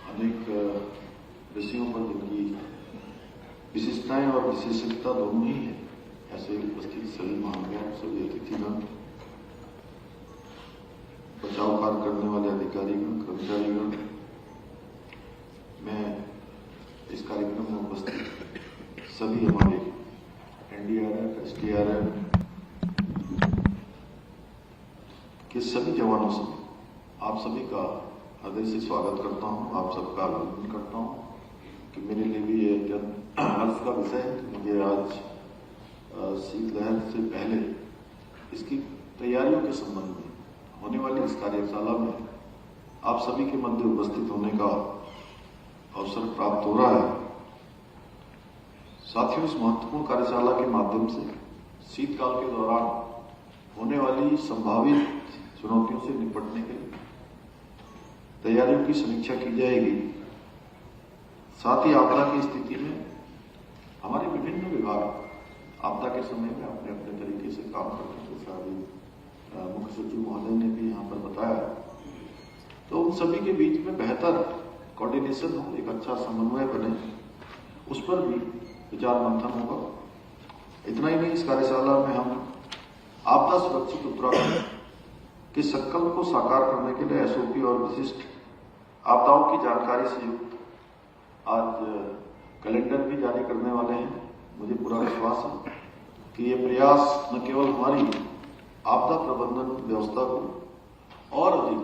अनेक विषयों पर जिनकी विशिष्टताएं और विशेषज्ञता दोनों ही है, ऐसे उपस्थित सभी महानुभाव, सभी अतिथिगण, बचाव कार्य करने वाले अधिकारीगण, कर्मचारीगण, मैं इस कार्यक्रम में उपस्थित सभी हमारे एनडीआरएफ, एसडीआरएफ के सभी जवानों से आप सभी का हृदय से स्वागत करता हूं, आप सबका अभिनंदन करता हूं कि मेरे लिए भी ये हर्ष का विषय है कि मुझे आज शीतलहर से पहले इसकी तैयारियों के संबंध में होने वाली इस कार्यशाला में आप सभी के मध्य उपस्थित होने का अवसर प्राप्त हो रहा है। साथियों, इस महत्वपूर्ण कार्यशाला के माध्यम से शीतकाल के दौरान होने वाली संभावित चुनौतियों से निपटने के लिए तैयारियों की समीक्षा की जाएगी। साथ ही आपदा की स्थिति में हमारे विभिन्न विभाग आपदा के समय में अपने अपने तरीके से काम करने के साथ मुख्य सचिव महोदय ने भी यहाँ पर बताया, तो उन सभी के बीच में बेहतर कोऑर्डिनेशन हो, एक अच्छा समन्वय बने, उस पर भी विचार मंथन होगा। इतना ही नहीं, इस कार्यशाला में हम आपदा सुरक्षित उत्तराखंड के संकल्प को साकार करने के लिए एसओपी और विशिष्ट आपदाओं की जानकारी से युक्त आज कैलेंडर भी जारी करने वाले हैं। मुझे पूरा विश्वास है कि ये प्रयास न केवल हमारी आपदा प्रबंधन व्यवस्था को और अधिक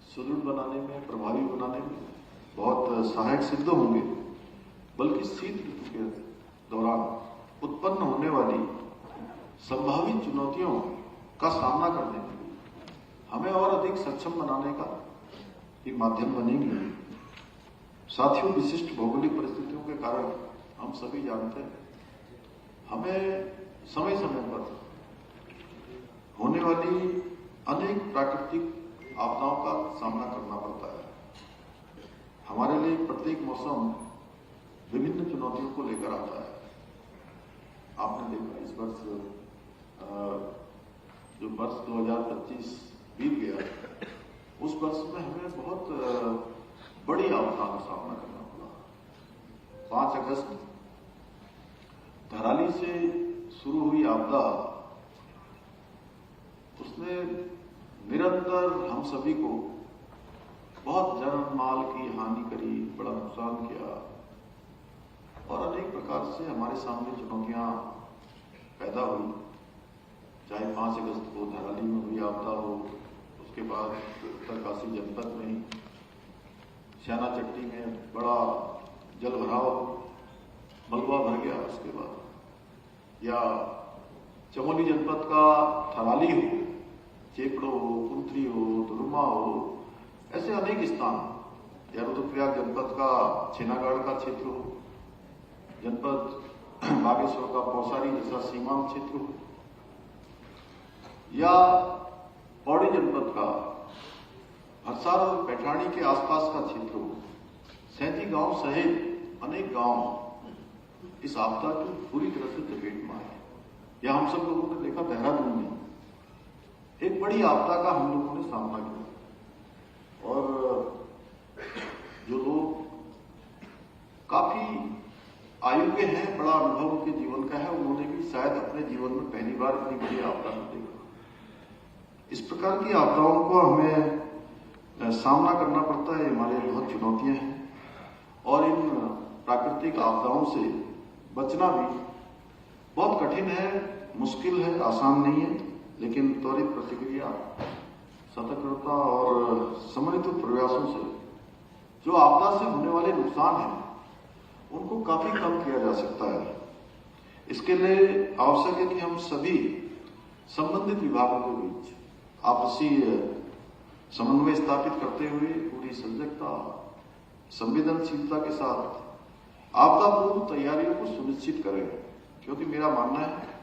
सुदृढ़ बनाने में, प्रभावी बनाने में बहुत सहायक सिद्ध होंगे, बल्कि शीत ऋतु के दौरान उत्पन्न होने वाली संभावित चुनौतियों का सामना करने में हमें और अधिक सक्षम बनाने का एक माध्यम बनेंगे। साथियों, विशिष्ट भौगोलिक परिस्थितियों के कारण हम सभी जानते हैं हमें समय समय पर होने वाली अनेक प्राकृतिक आपदाओं का सामना करना पड़ता है। हमारे लिए प्रत्येक मौसम विभिन्न चुनौतियों को लेकर आता है। आपने देखा इस वर्ष जो वर्ष 2025 बीत गया, उस वर्ष में हमें बहुत बड़ी आपदा का सामना करना पड़ा। 5 अगस्त धराली से शुरू हुई आपदा, उसने निरंतर हम सभी को बहुत जान माल की हानि करी, बड़ा नुकसान किया और अनेक प्रकार से हमारे सामने चुनौतियां पैदा हुई। चाहे 5 अगस्त को धराली में हुई आपदा हो, उसके बाद उत्तरकाशी जनपद में श्याना चट्टी में बड़ा जल भराव, मलबा भर गया, उसके बाद या चमोली जनपद का थराली हो, चेपड़ो हो, कुंतरी हो, दुर्मा हो, ऐसे अनेक स्थान, या रुद्रप्रयाग जनपद का छेनागढ़ का क्षेत्र हो, जनपद बागेश्वर का पौसारी जैसा सीमांत क्षेत्र हो, या पौड़ी जनपद का हरसार और पैठाणी के आसपास का क्षेत्र हो, 37 गांव सहित अनेक गांव इस आपदा की पूरी तरह से चपेट में आए। या हम सब लोगों ने देखा देहरादून में एक बड़ी आपदा का हम लोगों ने सामना किया और जो लोग काफी आयु के हैं, बड़ा अनुभव उनके जीवन का है, उन्होंने भी शायद अपने जीवन में पहली बार इतनी बड़ी आपदा न देखा। इस प्रकार की आपदाओं को हमें सामना करना पड़ता है, हमारे बहुत चुनौतियां हैं और इन प्राकृतिक आपदाओं से बचना भी बहुत कठिन है, मुश्किल है, आसान नहीं है, लेकिन त्वरित प्रतिक्रिया, सतर्कता और समन्वित प्रयासों से जो आपदा से होने वाले नुकसान हैं उनको काफी कम किया जा सकता है। इसके लिए आवश्यक है कि हम सभी संबंधित विभागों के बीच आपसी समन्वय स्थापित करते हुए पूरी सजगता, संवेदनशीलता के साथ आपदा पूर्व तैयारियों को सुनिश्चित करें, क्योंकि मेरा मानना है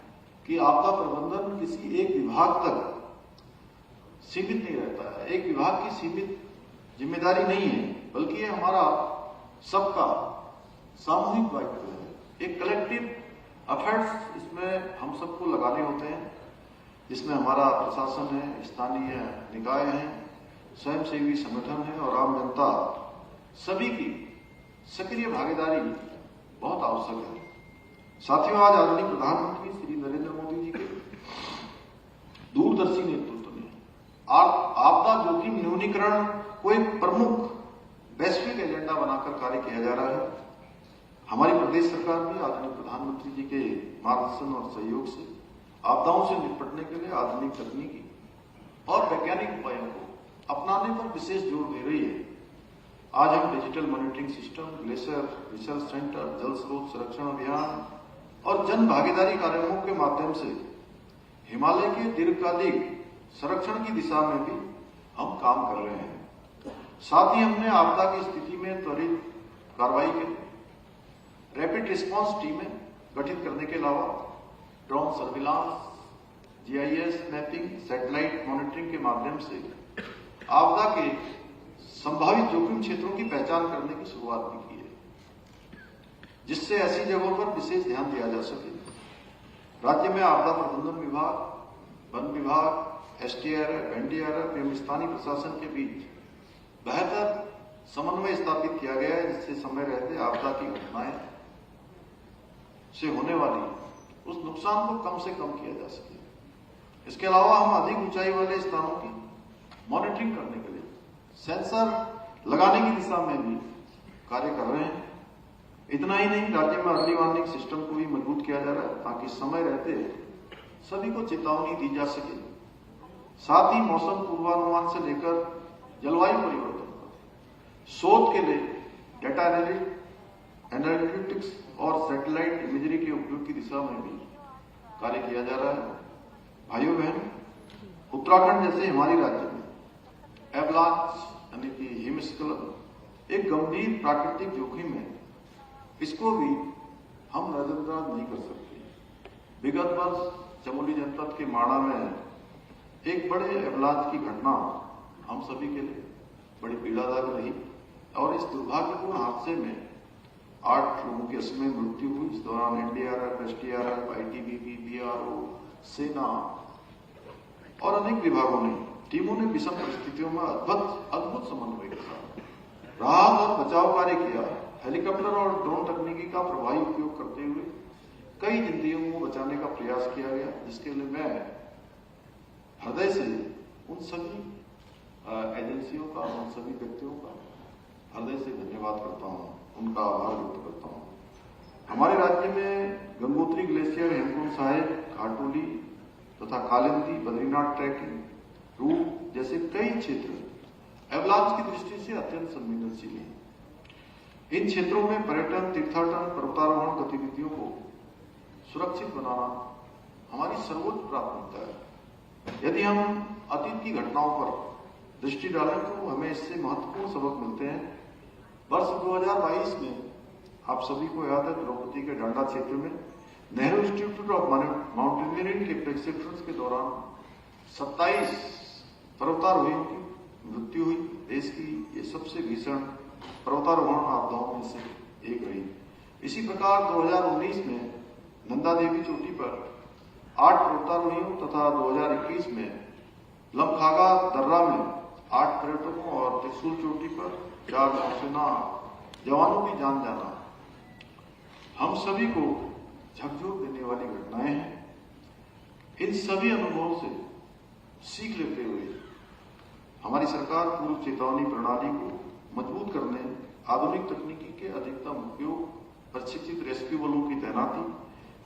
कि आपदा प्रबंधन किसी एक विभाग तक सीमित नहीं रहता है, एक विभाग की सीमित जिम्मेदारी नहीं है, बल्कि ये हमारा सबका सामूहिक दायित्व है। एक कलेक्टिव एफर्ट्स इसमें हम सबको लगाने होते हैं, जिसमें हमारा प्रशासन है, स्थानीय निकाय हैं, स्वयंसेवी संगठन है और आम जनता सभी की सक्रिय भागीदारी बहुत आवश्यक है। साथियों, आज आदरणीय प्रधानमंत्री श्री नरेंद्र मोदी जी के दूरदर्शी नेतृत्व में आपदा जोखिम न्यूनीकरण को एक प्रमुख वैश्विक एजेंडा बनाकर कार्य किया जा रहा है। हमारी प्रदेश सरकार भी आदरणीय प्रधानमंत्री जी के मार्गदर्शन और सहयोग से आपदाओं से निपटने के लिए आधुनिक तकनीकी और वैज्ञानिक उपायों को अपनाने पर विशेष जोर दे रही है। आज हम digital monitoring system, glacier research centre, जल स्रोत संरक्षण अभियान और जन भागीदारी कार्यक्रमों के माध्यम से हिमालय के दीर्घकालिक संरक्षण की दिशा में भी हम काम कर रहे हैं। साथ ही हमने आपदा की स्थिति में त्वरित कार्रवाई के लिए रैपिड रिस्पांस टीमें गठित करने के अलावा drone surveillance, GIS mapping, satellite monitoring के माध्यम से आपदा के संभावित जोखिम क्षेत्रों की पहचान करने की शुरुआत भी की है, जिससे ऐसी जगहों पर विशेष ध्यान दिया जा सके। राज्य में आपदा प्रबंधन विभाग, वन विभाग, एसडीआरएफ, एनडीआरएफ एवं स्थानीय प्रशासन के बीच बेहतर समन्वय स्थापित किया गया है, जिससे समय रहते आपदा की घटनाएं से होने वाली उस नुकसान को कम से कम किया जा सके। इसके अलावा हम अधिक ऊंचाई वाले स्थानों की मॉनिटरिंग करने के लिए सेंसर लगाने की दिशा में भी कार्य कर रहे हैं। इतना ही नहीं, राज्य में अर्ली वार्निंग सिस्टम को भी मजबूत किया जा रहा है ताकि समय रहते सभी को चेतावनी दी जा सके। साथ ही मौसम पूर्वानुमान से लेकर जलवायु परिवर्तन शोध के लिए डेटा एनालिटिक्स और सैटेलाइट इमेजरी के उपयोग की दिशा में भी कार्य किया जा रहा है। भाइयों बहन, उत्तराखंड जैसे हमारे राज्य में एवलांच यानी कि हिमस्खलन एक गंभीर प्राकृतिक जोखिम है। इसको भी हम नजरअंदाज नहीं कर सकते। विगत वर्ष चमोली जनपद के माणा में एक बड़े एवलांच की घटना हम सभी के लिए बड़ी पीड़ादायक रही और इस दुर्भाग्यपूर्ण हादसे में 8 लोगों की असमय मृत्यु हुई। इस दौरान एनडीआरएफ, एसडीआरएफ, आईटीबीपी, बीआरओ, सेना और अनेक विभागों ने टीमों ने विषम परिस्थितियों में अद्भुत समन्वय के साथ राहत और बचाव कार्य किया। हेलीकॉप्टर और ड्रोन तकनीकी का प्रभावी उपयोग करते हुए कई जिंदगियों को बचाने का प्रयास किया गया, जिसके लिए मैं हृदय से उन सभी एजेंसियों का, उन सभी व्यक्तियों का हृदय से धन्यवाद करता हूं, उनका आभार व्यक्त करता हूं। हमारे राज्य में गंगोत्री ग्लेशियर, हेमकुंड साहिब, घाटोली तथा कालिंदी, बद्रीनाथ ट्रैकिंग रूट जैसे कई क्षेत्र एवलांच की दृष्टि से अत्यंत संवेदनशील हैं। इन क्षेत्रों में पर्यटन, तीर्थाटन, पर्वतारोहण गतिविधियों को सुरक्षित बनाना हमारी सर्वोच्च प्राथमिकता है। यदि हम अतीत की घटनाओं पर दृष्टि डालें तो हमें इससे महत्वपूर्ण सबक मिलते हैं। वर्ष 2022 में आप सभी को याद है, द्रौपदी के डांडा क्षेत्र में नेहरू इंस्टीट्यूट ऑफ माउंटेनियरिंग के प्रशिक्षण के दौरान 27 पर्वतारोहियों की मृत्यु हुई। देश की ये सबसे भीषण पर्वतारोहण आपदाओं में से एक रही। इसी प्रकार 2019 में नंदा देवी चोटी पर 8 पर्वतारोहियों तथा 2021 में लमखागा दर्रा में 8 पर्यटकों और त्रिशूल चोटी पर 4 नौसेना जवानों की जान जाना हम सभी को झकझोर देने वाली घटनाएं हैं। इन सभी अनुभवों से सीख लेते हुए हमारी सरकार पूर्व चेतावनी प्रणाली को मजबूत करने, आधुनिक तकनीकी के अधिकतम उपयोग, प्रशिक्षित रेस्क्यू बलों की तैनाती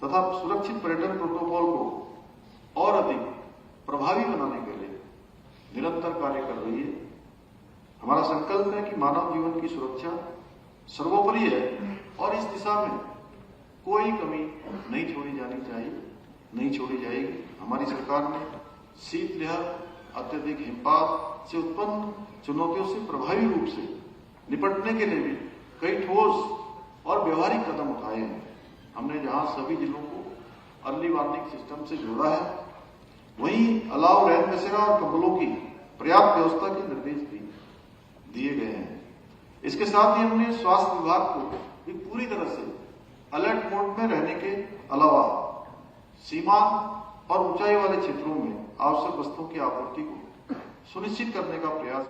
तथा सुरक्षित पर्यटन प्रोटोकॉल को और अधिक प्रभावी बनाने के लिए निरंतर कार्य कर रही है। हमारा संकल्प है कि मानव जीवन की सुरक्षा सर्वोपरि है और इस दिशा में कोई कमी नहीं छोड़ी जानी चाहिए, नहीं छोड़ी जाएगी। हमारी सरकार ने शीतलहर, अत्यधिक हिमपात से उत्पन्न चुनौतियों से प्रभावी रूप से निपटने के लिए भी कई ठोस और व्यवहारिक कदम उठाए हैं। हमने जहां सभी जिलों को अर्ली वार्निंग सिस्टम से जोड़ा है, वहीं अलाव, रैन बसेरा और कंबलों की पर्याप्त व्यवस्था के निर्देश भी दिए गए हैं। इसके साथ ही हमने स्वास्थ्य विभाग को भी पूरी तरह से अलर्ट मोड में रहने के अलावा सीमा और ऊंचाई वाले क्षेत्रों में आवश्यक वस्तुओं की आपूर्ति को सुनिश्चित करने का प्रयास